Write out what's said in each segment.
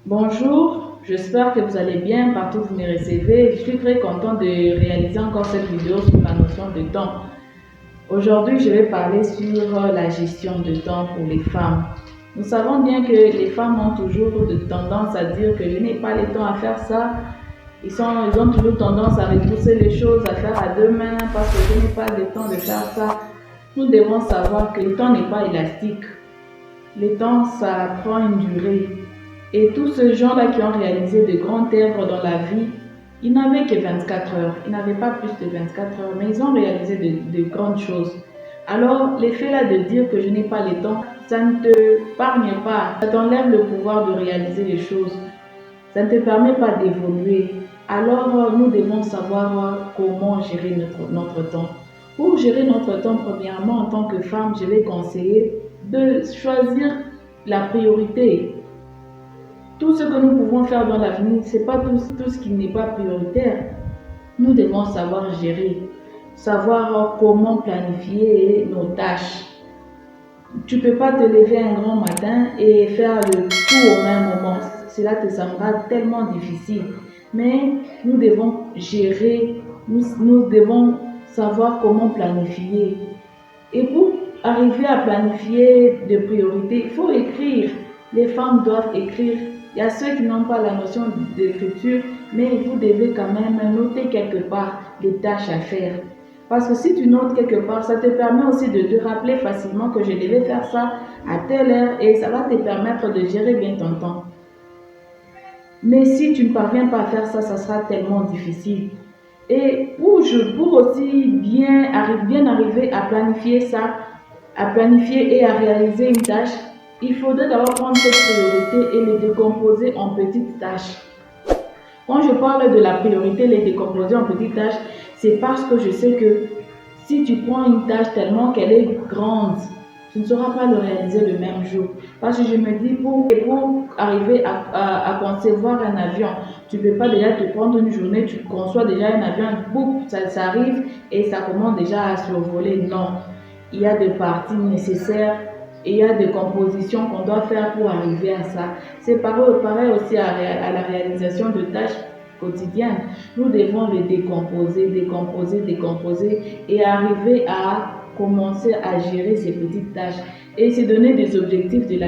Bonjour, j'espère que vous allez bien partout où vous me recevez. Je suis très content de réaliser encore cette vidéo sur la notion de temps. Aujourd'hui, je vais parler sur la gestion de temps pour les femmes. Nous savons bien que les femmes ont toujours de tendance à dire que je n'ai pas le temps à faire ça. Ils ont toujours tendance à repousser les choses, à faire à demain parce que je n'ai pas le temps de faire ça. Nous devons savoir que le temps n'est pas élastique. Le temps, ça prend une durée. Et tous ces gens-là qui ont réalisé de grandes œuvres dans la vie, ils n'avaient que 24 heures. Ils n'avaient pas plus de 24 heures, mais ils ont réalisé de grandes choses. Alors, l'effet là de dire que je n'ai pas le temps, ça ne te pargne pas. Ça t'enlève le pouvoir de réaliser les choses. Ça ne te permet pas d'évoluer. Alors, nous devons savoir comment gérer notre temps. Pour gérer notre temps, premièrement, en tant que femme, je vais conseiller de choisir la priorité. Tout ce que nous pouvons faire dans l'avenir, ce n'est pas tout ce qui n'est pas prioritaire. Nous devons savoir gérer, savoir comment planifier nos tâches. Tu ne peux pas te lever un grand matin et faire le tout au même moment. Cela te semblera tellement difficile. Mais nous devons gérer, nous devons savoir comment planifier. Et pour arriver à planifier des priorités, il faut écrire. Les femmes doivent écrire. Il y a ceux qui n'ont pas la notion d'écriture, mais vous devez quand même noter quelque part les tâches à faire. Parce que si tu notes quelque part, ça te permet aussi de te rappeler facilement que je devais faire ça à telle heure et ça va te permettre de gérer bien ton temps. Mais si tu ne parviens pas à faire ça, ça sera tellement difficile. Et pour aussi bien arriver à planifier ça, à planifier et à réaliser une tâche, il faudrait d'abord prendre cette priorité et les décomposer en petites tâches. Quand je parle de la priorité, les décomposer en petites tâches, c'est parce que je sais que si tu prends une tâche tellement qu'elle est grande, tu ne sauras pas le réaliser le même jour. Parce que je me dis, pour arriver à concevoir un avion, tu ne peux pas déjà te prendre une journée, tu conçois déjà un avion, boum, ça arrive et ça commence déjà à survoler. Non, il y a des parties nécessaires et il y a des compositions qu'on doit faire pour arriver à ça. C'est pareil aussi à la réalisation de tâches quotidiennes. Nous devons les décomposer et arriver à commencer à gérer ces petites tâches et se donner des objectifs de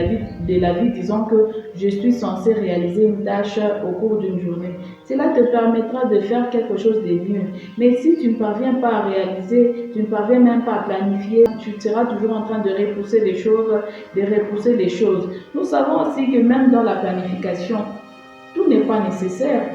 la vie, disons que je suis censé réaliser une tâche au cours d'une journée. Cela te permettra de faire quelque chose de mieux. Mais si tu ne parviens pas à réaliser, tu ne parviens même pas à planifier, tu seras toujours en train de repousser les choses. Nous savons aussi que même dans la planification, tout n'est pas nécessaire.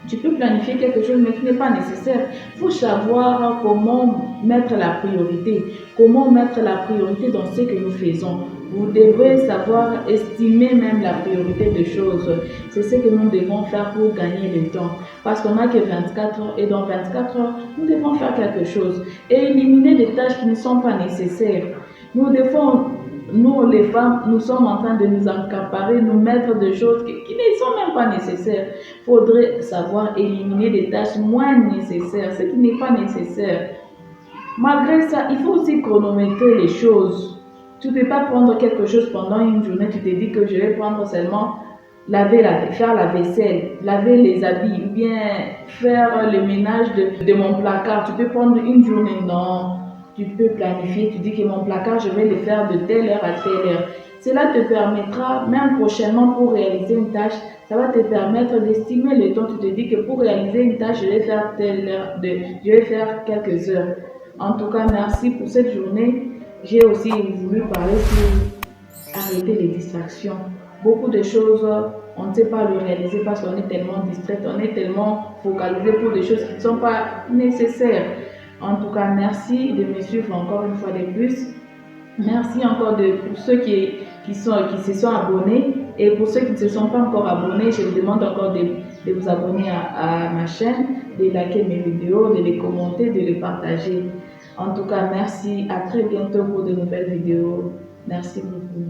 Tu peux planifier quelque chose, mais ce n'est pas nécessaire. Il faut savoir comment mettre la priorité. Comment mettre la priorité dans ce que nous faisons. Vous devrez savoir estimer même la priorité des choses. C'est ce que nous devons faire pour gagner le temps. Parce qu'on n'a que 24 heures et dans 24 heures, nous devons faire quelque chose. Et éliminer des tâches qui ne sont pas nécessaires. Nous, les femmes, nous sommes en train de nous accaparer, nous mettre des choses qui ne sont même pas nécessaires. Il faudrait savoir éliminer des tâches moins nécessaires, ce qui n'est pas nécessaire. Malgré ça, il faut aussi chronométrer les choses. Tu ne peux pas prendre quelque chose pendant une journée, tu te dis que je vais prendre seulement faire la vaisselle, laver les habits, ou bien faire le ménage de mon placard. Tu peux prendre une journée, non. Tu peux planifier, tu dis que mon placard, je vais le faire de telle heure à telle heure. Cela te permettra, même prochainement pour réaliser une tâche, ça va te permettre d'estimer le temps. Tu te dis que pour réaliser une tâche, je vais faire je vais faire quelques heures. En tout cas, merci pour cette journée. J'ai aussi voulu parler sur arrêter les distractions. Beaucoup de choses, on ne sait pas le réaliser parce qu'on est tellement distrait, on est tellement focalisé pour des choses qui ne sont pas nécessaires. En tout cas, merci de me suivre encore une fois de plus. Merci encore pour ceux qui se sont abonnés. Et pour ceux qui ne se sont pas encore abonnés, je vous demande encore de vous abonner à ma chaîne, de liker mes vidéos, de les commenter, de les partager. En tout cas, merci. À très bientôt pour de nouvelles vidéos. Merci beaucoup.